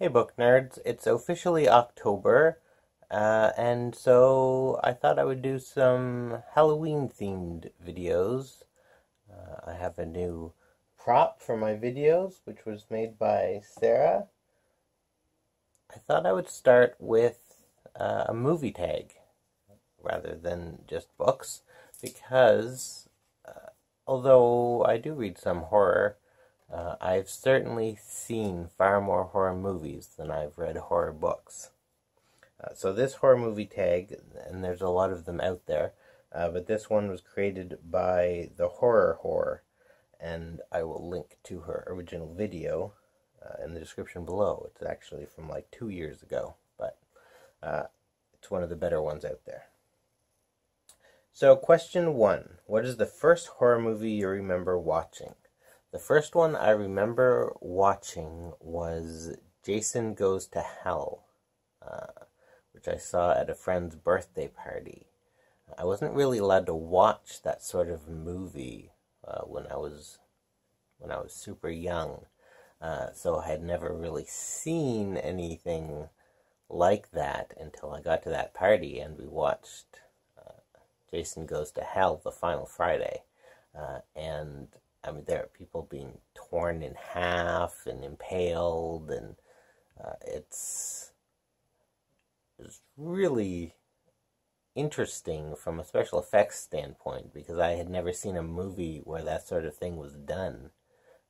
Hey book nerds, it's officially October, and so I thought I would do some Halloween themed videos. I have a new prop for my videos, which was made by Sarah. I thought I would start with a movie tag rather than just books, because although I do read some horror, I've certainly seen far more horror movies than I've read horror books. So this horror movie tag, and there's a lot of them out there, but this one was created by the Horror Whore, and I will link to her original video in the description below. It's actually from like 2 years ago, but it's one of the better ones out there. So question 1, what is the first horror movie you remember watching? The first one I remember watching was Jason Goes to Hell, which I saw at a friend's birthday party. I wasn't really allowed to watch that sort of movie when I was super young, so I had never really seen anything like that until I got to that party and we watched Jason Goes to Hell, the final Friday, and I mean, there are people being torn in half and impaled, and it's really interesting from a special effects standpoint, because I had never seen a movie where that sort of thing was done.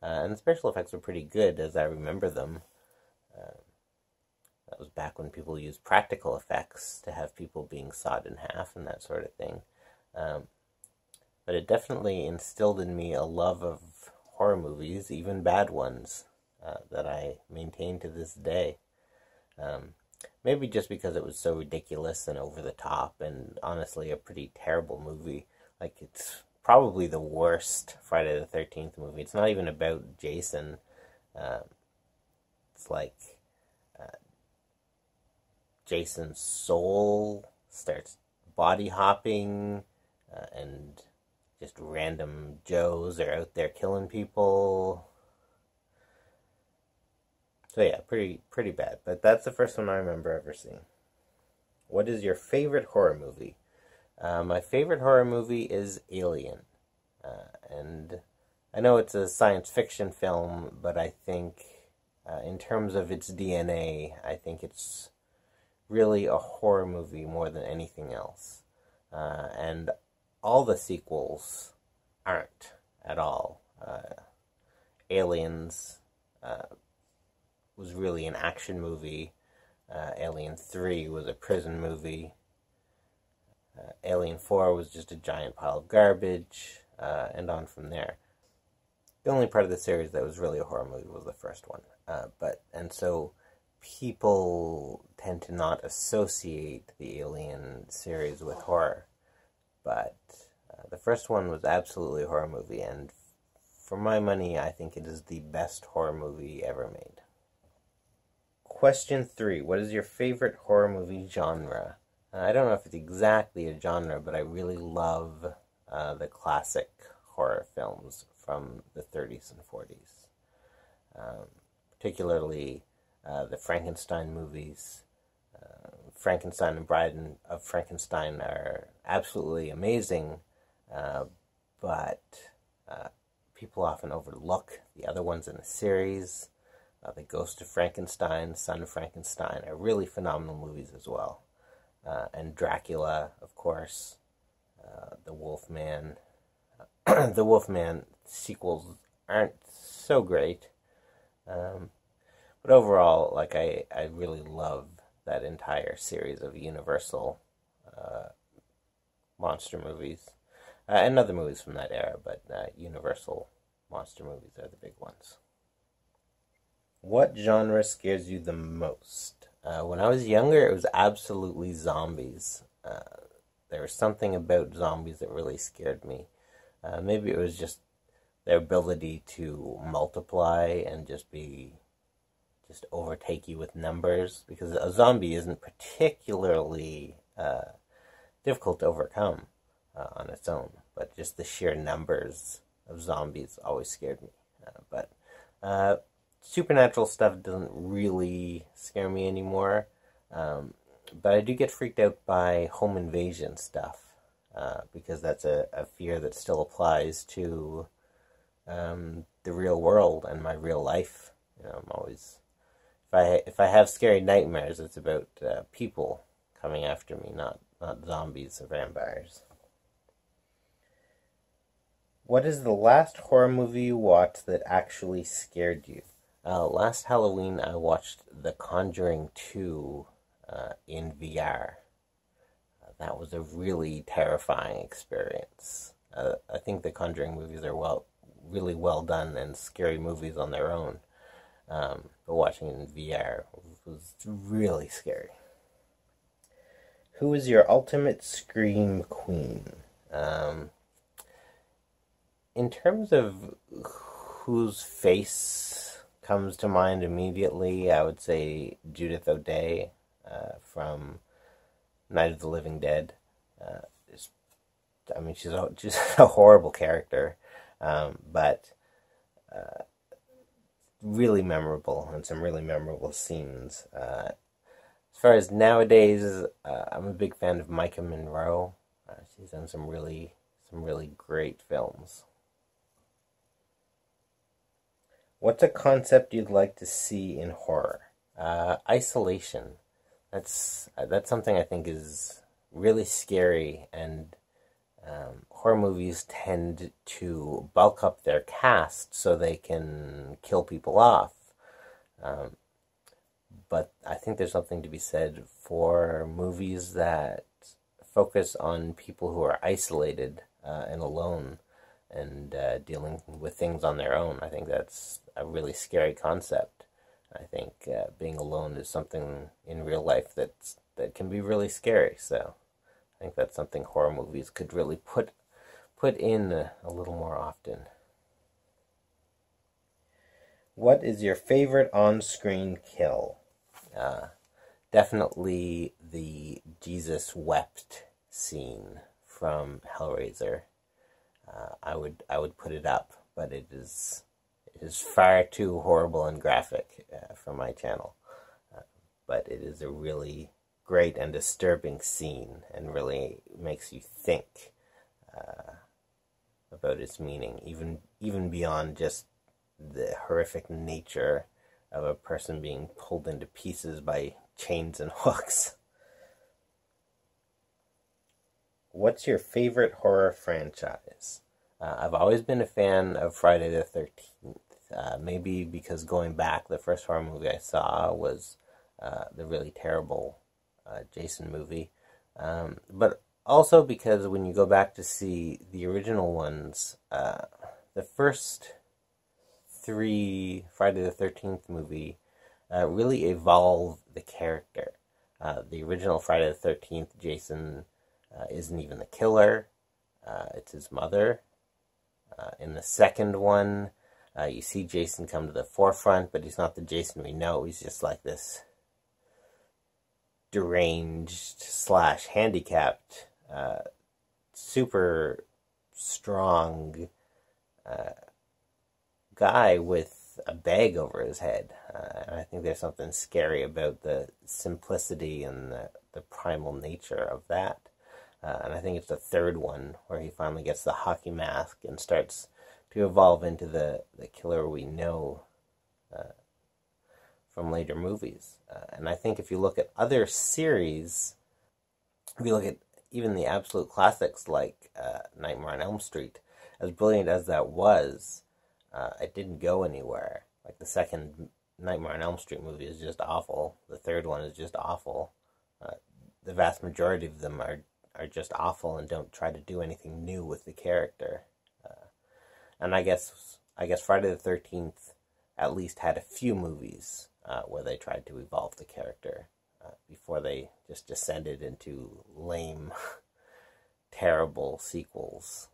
And the special effects were pretty good as I remember them. That was back when people used practical effects to have people being sawed in half and that sort of thing. But it definitely instilled in me a love of horror movies, even bad ones, that I maintain to this day. Maybe just because it was so ridiculous and over the top, and honestly a pretty terrible movie. Like, it's probably the worst Friday the 13th movie. It's not even about Jason. It's like Jason's soul starts body hopping, and just random Joes are out there killing people. So yeah, pretty bad. But that's the first one I remember ever seeing. What is your favorite horror movie? My favorite horror movie is Alien. And I know it's a science fiction film, but I think in terms of its DNA, I think it's really a horror movie more than anything else. And all the sequels aren't at all. Aliens was really an action movie. Alien 3 was a prison movie. Alien 4 was just a giant pile of garbage, and on from there. The only part of the series that was really a horror movie was the first one. And so people tend to not associate the Alien series with horror. But the first one was absolutely a horror movie, and for my money, I think it is the best horror movie ever made. Question 3. What is your favorite horror movie genre? I don't know if it's exactly a genre, but I really love the classic horror films from the 30s and 40s. Particularly the Frankenstein movies. Frankenstein and Bride of Frankenstein are absolutely amazing, but people often overlook the other ones in the series. The Ghost of Frankenstein, Son of Frankenstein are really phenomenal movies as well. And Dracula, of course, The Wolfman. The Wolfman sequels aren't so great, but overall, like, I really love that entire series of Universal monster movies, and other movies from that era, but Universal monster movies are the big ones. What genre scares you the most? When I was younger, it was absolutely zombies. There was something about zombies that really scared me. Maybe it was just their ability to multiply and just overtake you with numbers, because a zombie isn't particularly difficult to overcome on its own, but just the sheer numbers of zombies always scared me. But supernatural stuff doesn't really scare me anymore. But I do get freaked out by home invasion stuff, because that's a fear that still applies to the real world and my real life. I'm always, if I have scary nightmares, it's about people coming after me, not zombies or vampires. What is the last horror movie you watched that actually scared you? Last Halloween, I watched The Conjuring 2 in VR. That was a really terrifying experience. I think the Conjuring movies are really well done and scary movies on their own. But watching it in VR was really scary. Who is your ultimate scream queen? In terms of whose face comes to mind immediately, I would say Judith O'Dea from Night of the Living Dead. She's a horrible character, but really memorable, and some really memorable scenes. As far as nowadays, I'm a big fan of Maika Monroe. She's done some really great films. What's a concept you'd like to see in horror? Isolation. That's something I think is really scary, and horror movies tend to bulk up their cast so they can kill people off. But I think there's something to be said for movies that focus on people who are isolated and alone, and dealing with things on their own. I think that's a really scary concept. I think being alone is something in real life that can be really scary. So I think that's something horror movies could really put in a little more often. What is your favorite on-screen kill? Definitely the Jesus wept scene from Hellraiser. I would put it up, but it is far too horrible and graphic for my channel. But it is a really great and disturbing scene, and really makes you think about its meaning, even beyond just the horrific nature of a person being pulled into pieces by chains and hooks. What's your favorite horror franchise? I've always been a fan of Friday the 13th. Maybe because going back, the first horror movie I saw was the really terrible Jason movie. But also because when you go back to see the original ones, the first 3 Friday the 13th movie really evolve the character. The original Friday the 13th, Jason isn't even the killer. It's his mother. In the second one, you see Jason come to the forefront, but he's not the Jason we know. He's just like this deranged / handicapped, super strong guy with a bag over his head. And I think there's something scary about the simplicity and the primal nature of that. And I think it's the third one where he finally gets the hockey mask and starts to evolve into the killer we know from later movies. And I think if you look at other series, if you look at even the absolute classics like Nightmare on Elm Street, as brilliant as that was, it didn't go anywhere. Like the second Nightmare on Elm Street movie is just awful. The third one is just awful. The vast majority of them are just awful and don't try to do anything new with the character. And I guess Friday the 13th at least had a few movies where they tried to evolve the character before they just descended into lame, terrible sequels.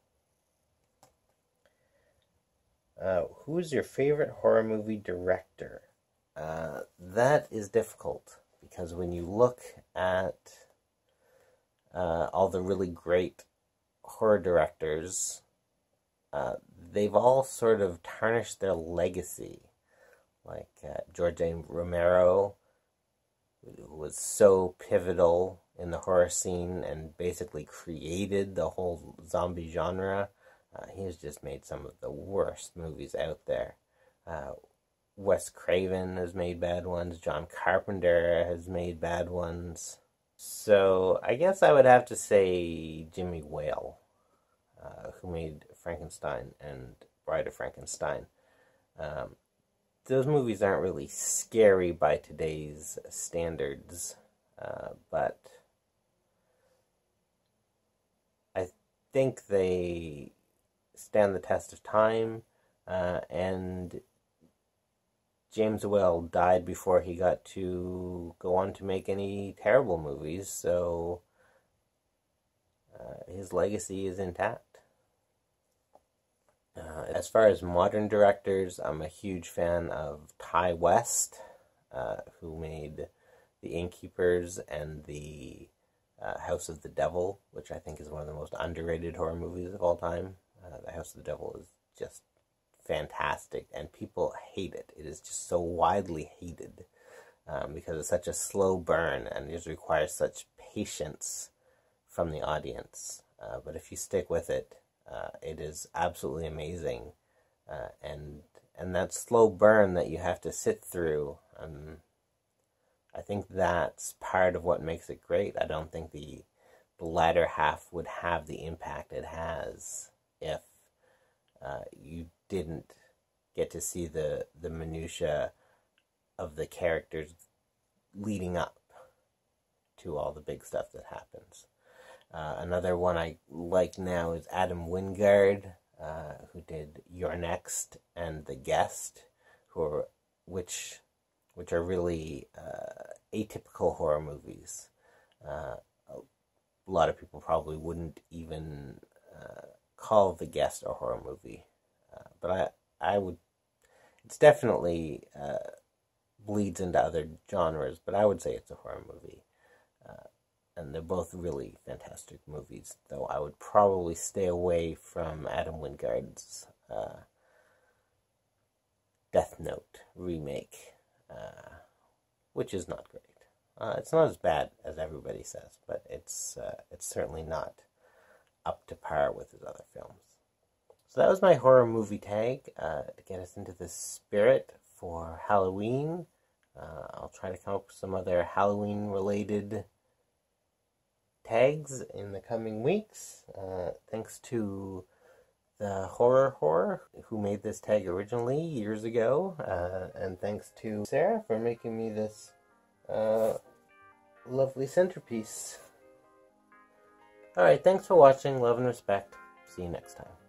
Who is your favorite horror movie director? That is difficult, because when you look at all the really great horror directors, they've all sort of tarnished their legacy. like George A. Romero, who was so pivotal in the horror scene and basically created the whole zombie genre. He has just made some of the worst movies out there. Wes Craven has made bad ones. John Carpenter has made bad ones. So I guess I would have to say Jimmy Whale, who made Frankenstein and Bride of Frankenstein. Those movies aren't really scary by today's standards, but I think they stand the test of time, and James Whale died before he got to go on to make any terrible movies, so his legacy is intact. As far as modern directors, I'm a huge fan of Ty West, who made The Innkeepers and The House of the Devil, which I think is one of the most underrated horror movies of all time. The House of the Devil is just fantastic, and people hate it. It is just so widely hated because it's such a slow burn, and it just requires such patience from the audience. But if you stick with it, it is absolutely amazing, and that slow burn that you have to sit through, I think that's part of what makes it great. I don't think the latter half would have the impact it has if you didn't get to see the minutia of the characters leading up to all the big stuff that happens. Another one I like now is Adam Wingard, who did You're Next and The Guest, which are really atypical horror movies. A lot of people probably wouldn't even call The Guest a horror movie, but I would. It's definitely bleeds into other genres, but I would say it's a horror movie. And they're both really fantastic movies, though I would probably stay away from Adam Wingard's Death Note remake, which is not great. It's not as bad as everybody says, but it's certainly not up to par with his other films. So that was my horror movie tag to get us into the spirit for Halloween. I'll try to come up with some other Halloween-related tags in the coming weeks. Thanks to the Horror who made this tag originally years ago, and thanks to Sarah for making me this lovely centerpiece. Alright, thanks for watching. Love and respect. See you next time.